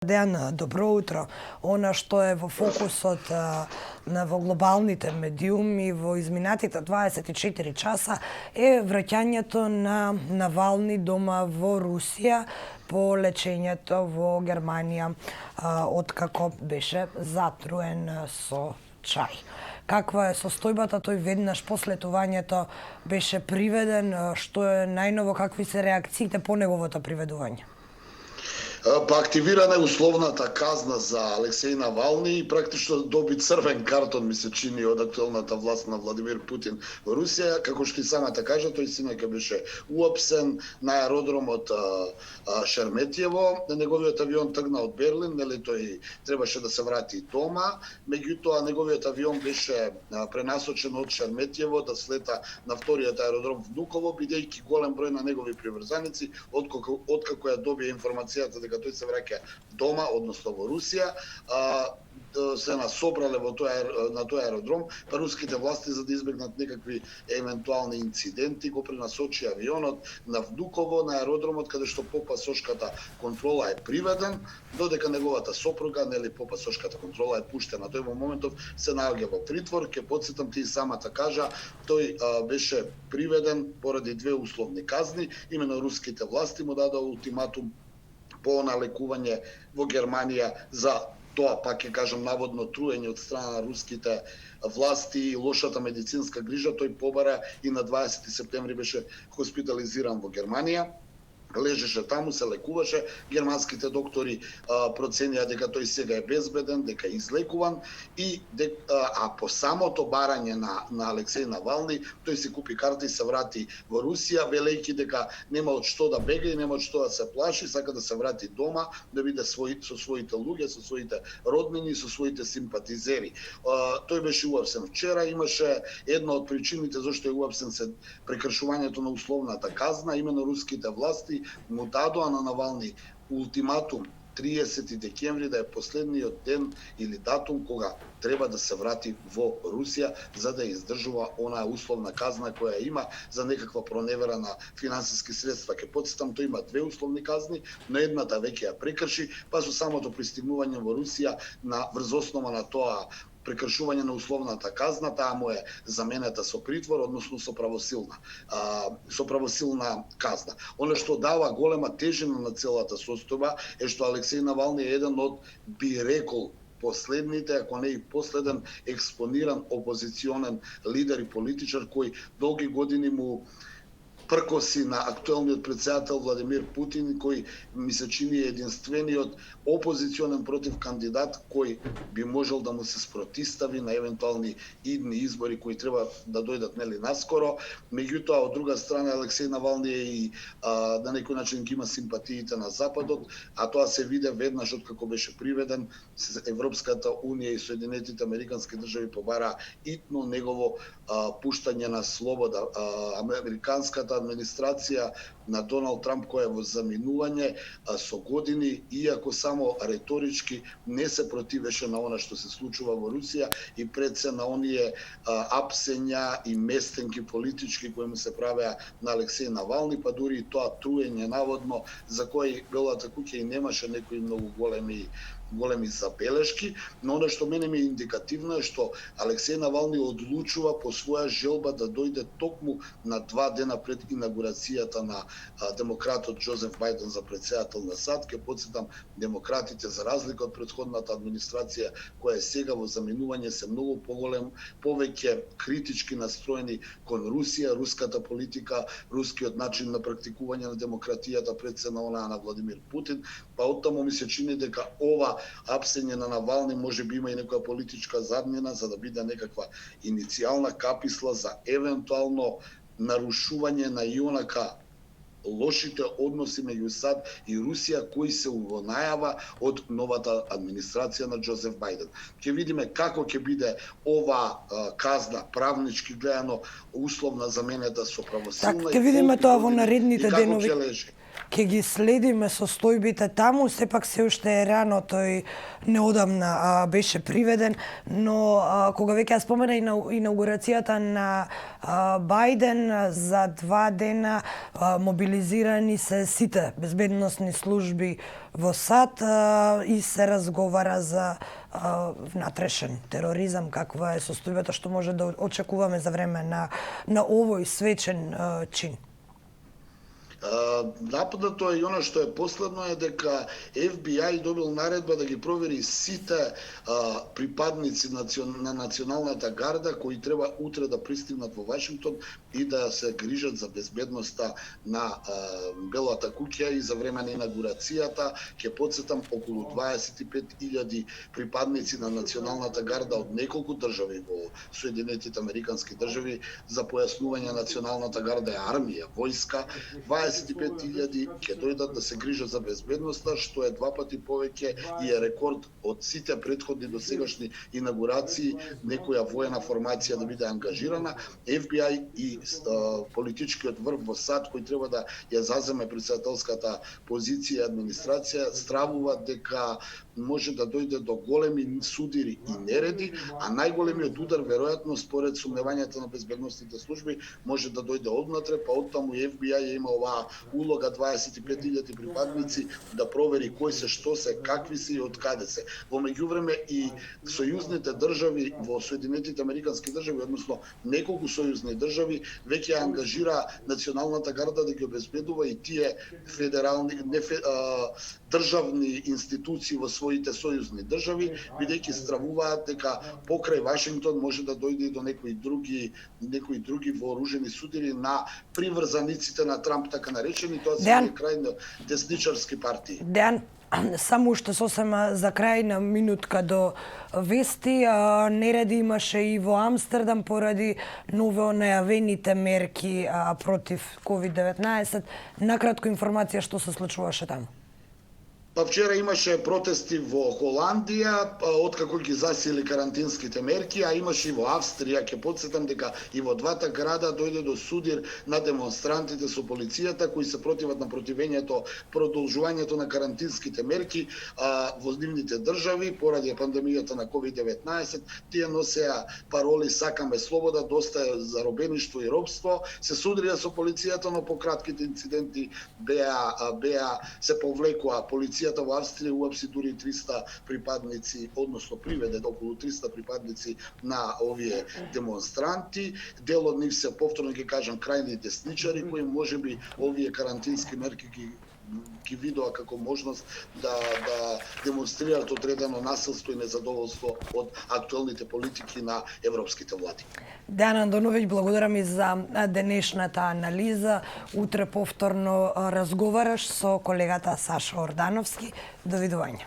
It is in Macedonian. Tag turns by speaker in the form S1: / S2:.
S1: Дејан, добро утро. Она што е во фокусот во глобалните медиуми во изминатите 24 часа е враќањето на Навални дома во Русија по лечењето во Германија откако беше затруен со чај. Каква е состојбата? Тој веднаш после летувањето беше приведен. Што е најново? Какви се реакциите по неговото приведување?
S2: Па активирана е условната казна за Алексеј Навални и практично доби црвен картон, ми се чини, од актуелната власт на Владимир Путин во Русија. Како што и самата кажа, тој синоќа беше уапсен на аеродромот Шереметиево. Неговиот авион тргна од Берлин, нели тој требаше да се врати дома, меѓутоа неговиот авион беше пренасочен од Шереметиево да слета на вториот аеродром Внуково, бидејќи голем број на негови приврзаници откако ја добија информацијата дека тој се враќа дома, односно во Русија, се насобрале на тој аеродром, па руските власти, за да избегнат некакви евентуални инциденти, го пренасочи авионот на Внуково, на аеродромот каде што по пасошката контрола е приведен, додека неговата сопруга, нели, по пасошката контрола е пуштена. Тој во моментов се наоѓа во притвор. Ке потсетам, ти самата кажа, тој беше приведен поради две условни казни. Имено руските власти му дадоа ултиматум по налекување во Германија за тоа, пак ќе кажам, наводно труење од страна на руските власти и лошата медицинска грижа. Тој побара и на 20 септември беше хоспитализиран во Германија. Лежеше таму, се лекуваше. Германските доктори проценија дека тој сега е безбеден, дека е излекуван а по самото барање на Алексеј Навални, тој си купи карта и се врати во Русија, велејќи дека нема од што да бега и нема од што да се плаши, сака да се врати дома, да биде со своите луѓе, со своите роднини, со своите симпатизери. Тој беше уапсен вчера. Имаше една од причините зашто е уапсен се прекршувањето на условната казна. Именно руските власти му дадоа на Навални ултиматум 30 декември да е последниот ден или датум кога треба да се врати во Русија за да издржува онаа условна казна која има за некаква проневера на финансиски средства. Ке потсетам, тој има две условни казни, но едната веќе ја прекрши, па со самото пристигнување во Русија врз основа на тоа прекршување на условната казна, таа му е заменета со притвор, односно со правосилна казна. Оно што дава голема тежина на целата состојба е што Алексеј Навални е еден од, би рекол, последните, ако не и последен експониран опозиционен лидер и политичар кој долги години му пркоси на актуелниот претседател Владимир Путин, кој ми се чини единствениот опозиционен против кандидат кој би можел да му се спротистави на евентуални идни избори кои треба да дојдат, нели, наскоро. Меѓутоа, од друга страна, Алексеј Навални и на некој начин ги има симпатиите на Западот, а тоа се виде веднаш откако беше приведен. Европската унија и Соединетите американски држави побараа итно негово пуштање на слобода. Американската администрација на Доналд Трамп, која е во заминување со години, иако само реторички не се противеше на она што се случува во Русија и пред се на оние апсења и местенки политички кои му се правеа на Алексеј Навални, па дури и тоа труење наводно за кој Белата куќа и немаше некои многу големи забелешки, но оно што мене ми е индикативно е што Алексеј Навални одлучува по своја желба да дојде токму на 2 дена пред инаугурацијата на демократот Џозеф Бајден за претседател на САД. Ке потсетам, демократите, за разлика од претходната администрација која е сега во заминување, се многу повеќе критички настроени кон Русија, руската политика, рускиот начин на практикување на демократијата пред се на онаа на Владимир Путин. Па оттаму ми се чини дека ова апсење на Навални може би има и некоја политичка заднина за да биде некаква иницијална каписла за евентуално нарушување на ионака лошите односи меѓу САД и Русија кои се во најава од новата администрација на Џозеф Бајден. Ќе видиме како ќе биде ова казна правнички гледано условна заменета со правосилна.
S1: Така, ќе видиме тоа во наредните денови. ќе ги следиме состојбите таму, сепак се уште е рано, тој неодамна беше приведен, но кога веќе ја спомена инаугурацијата на Бајден, за 2 дена мобилизирани се сите безбедносни служби во САД и се разговара за внатрешен тероризам, каква е состојбата што може да очекуваме за време на овој свечен чин.
S2: Нападнато е и оно што е последно е дека FBI добил наредба да ги провери сите припадници на националната гарда кои треба утре да пристигнат во Вашингтон и да се грижат за безбедноста на Белата куќа и за време на инаугурацијата. Ќе потсетам, околу 25.000 припадници на националната гарда од неколку држави во Соединетите Американски држави. За појаснување, националната гарда е армија, војска. 25.000 ќе дојдат да се грижат за безбедноста, што е 2 пати повеќе и е рекорд од сите претходни досегашни инаугурации некоја воена формација да биде ангажирана. FBI и политичкиот врв во САД кој треба да ја заземе председателската позиција и администрација стравуваат дека може да дојде до големи судири и нереди, а најголемиот удар веројатно според сумневањата на безбедносните служби може да дојде однатре, па оттаму и FBI ја има оваа улога 25.000 припадници да провери кои се, што се, какви се и од каде се. Во меѓувреме и сојузните држави во Соединетите Американски држави, односно неколку сојузни држави, веќе ангажира националната гарда да ги обезбедува и тие федерални државни институции во своите сојузни држави, бидејќи стравуваат дека покрај Вашингтон може да дојде и до некои други вооружени судири на приврзаниците на Трамп, така наречени, тоа се крајно десничарски партии.
S1: Дејан, само уште сосем за крај на минутка до вести, нереди имаше и во Амстердам поради ново најавените мерки против COVID-19. Накратко информација што се случуваше таму.
S2: Па вчера имаше протести во Холандија, откако ги засили карантинските мерки, а имаше и во Австрија. Ќе потсетам дека и во двата града дојде до судир на демонстрантите со полицијата кои се противат на противењето продолжувањето на карантинските мерки во нивните држави поради пандемијата на COVID-19. Тие носеа пароли "Сакаме слобода", "Доста е заробеништво и робство". Се судрија со полицијата, но по кратките инциденти се повлекоа полицијата во Австрија уапси дури 300 припадници, односно приведе околу 300 припадници на овие демонстранти. Дел од нив се, повторно ќе кажам, крајни десничари кои можеби овие карантински мерки ги видоа како можност да демонстрираат одредено насилство и незадоволство од актуелните политики на европските влади.
S1: Дејан Андоновиќ, благодарам и за денешната анализа. Утре повторно разговараш со колегата Саша Ордановски. Довидување.